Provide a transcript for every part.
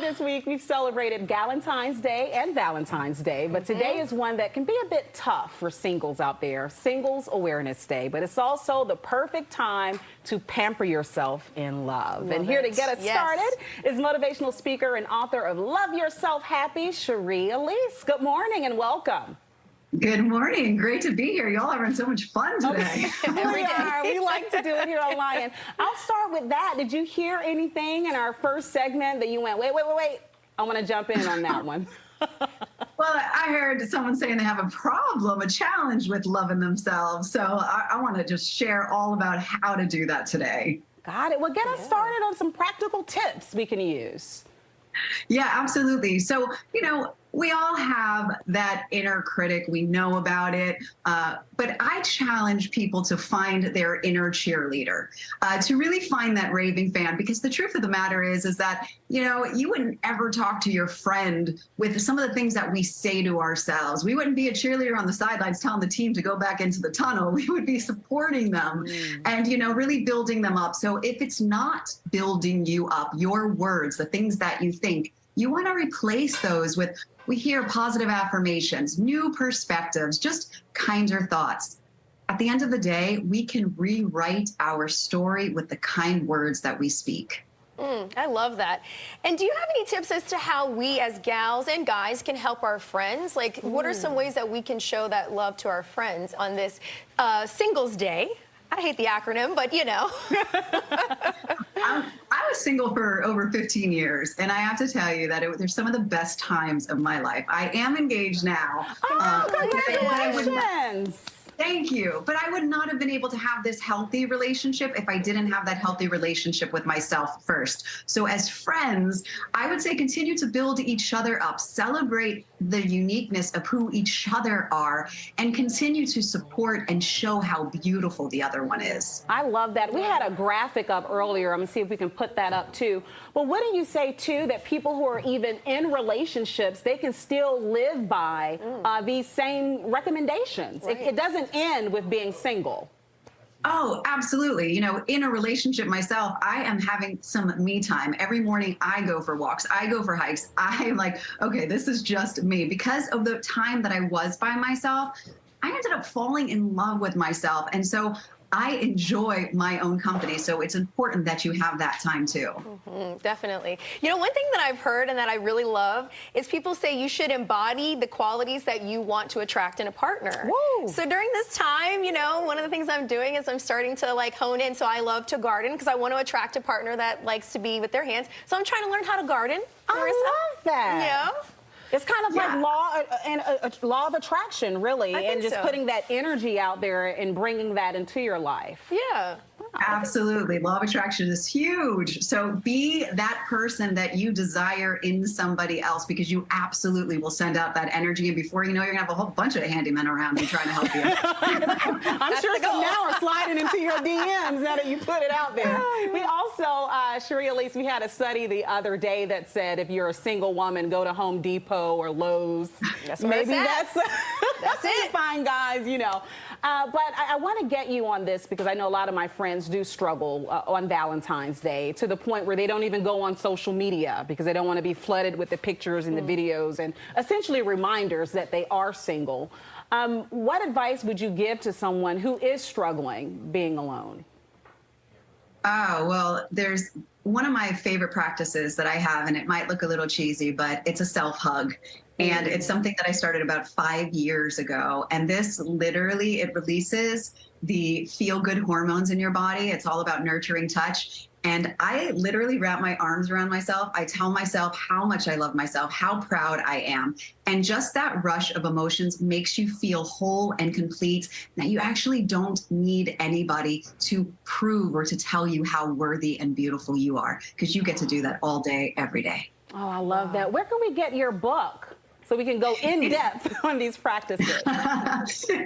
this week we've celebrated Galentine's Day and Valentine's Day, but today is one that can be a bit tough for singles out there, Singles Awareness Day. But it's also the perfect time to pamper yourself in love. And here to get us started is motivational speaker and author of Love Yourself Happy, Cheerleader. Good morning and welcome. Good morning. Great to be here. Y'all having so much fun today. We are. We like to do it here on Lion. I'll start with that. Did you hear anything in our first segment that you went, wait, I want to jump in on that one. Well, I heard someone saying they have a problem, a challenge with loving themselves. So I want to just share all about how to do that today. Got it. Well, get us started on some practical tips we can use. Yeah, absolutely. So, we all have that inner critic. We know about it. But I challenge people to find their inner cheerleader, to really find that raving fan, because the truth of the matter is that, you wouldn't ever talk to your friend with some of the things that we say to ourselves. We wouldn't be a cheerleader on the sidelines telling the team to go back into the tunnel. We would be supporting them and, really building them up. So if it's not building you up, your words, the things that you think, you want to replace those with, we hear positive affirmations, new perspectives, just kinder thoughts. At the end of the day, we can rewrite our story with the kind words that we speak. I love that. And do you have any tips as to how we as gals and guys can help our friends? Like, what are some ways that we can show that love to our friends on this Singles Day? I hate the acronym, but I was single for over 15 years, and I have to tell you that they're some of the best times of my life. I am engaged now. Congratulations. Thank you. But I would not have been able to have this healthy relationship if I didn't have that healthy relationship with myself first. So as friends, I would say continue to build each other up, celebrate the uniqueness of who each other are, and continue to support and show how beautiful the other one is. I love that. We had a graphic up earlier. I'm going to see if we can put that up too. But wouldn't you say too that people who are even in relationships, they can still live by these same recommendations? Right. It doesn't end with being single. Oh, absolutely. In a relationship myself, I am having some me time. Every morning I go for walks, I go for hikes. I'm like, okay, this is just me. Because of the time that I was by myself, I ended up falling in love with myself. And so I enjoy my own company. So it's important that you have that time too. Definitely. One thing that I've heard and that I really love is people say you should embody the qualities that you want to attract in a partner. Woo. So during this time, one of the things I'm doing is I'm starting to hone in. So I love to garden because I want to attract a partner that likes to be with their hands. So I'm trying to learn how to garden. I love that. Yeah. It's kind of like law of attraction, really, and just putting that energy out there and bringing that into your life. Yeah. Absolutely. Law of attraction is huge. So be that person that you desire in somebody else, because you absolutely will send out that energy. And before you know, you're going to have a whole bunch of handymen around you trying to help you. I'm sure some now are sliding into your DMs now that you put it out there. We also, Cherie, at least we had a study the other day that said if you're a single woman, go to Home Depot or Lowe's. Maybe that's it. Fine, guys, But I want to get you on this because I know a lot of my friends do struggle on Valentine's Day to the point where they don't even go on social media because they don't want to be flooded with the pictures and the videos and essentially reminders that they are single. What advice would you give to someone who is struggling being alone? Oh, well, there's one of my favorite practices that I have, and it might look a little cheesy, but it's a self-hug. And it's something that I started about 5 years ago. And this literally, it releases the feel-good hormones in your body. It's all about nurturing touch. And I literally wrap my arms around myself. I tell myself how much I love myself, how proud I am. And just that rush of emotions makes you feel whole and complete, that you actually don't need anybody to prove or to tell you how worthy and beautiful you are, because you get to do that all day, every day. Oh, I love that. Where can we get your book so we can go in depth on these practices?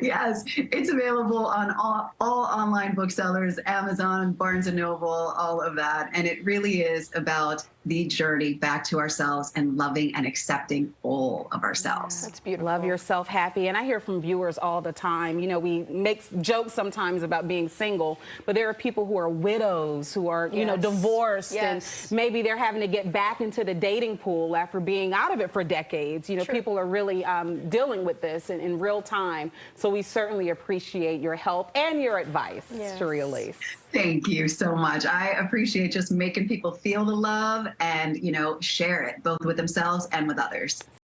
Yes, it's available on all online booksellers, Amazon, Barnes & Noble, all of that. And it really is about the journey back to ourselves and loving and accepting all of ourselves. That's beautiful. Love yourself happy. And I hear from viewers all the time, you know, we make jokes sometimes about being single, but there are people who are widows, who are, you know, divorced, and maybe they're having to get back into the dating pool after being out of it for decades. You know, people are really dealing with this in real time. So we certainly appreciate your help and your advice, Cheerleader. Thank you so much. I appreciate just making people feel the love and, you know, share it both with themselves and with others.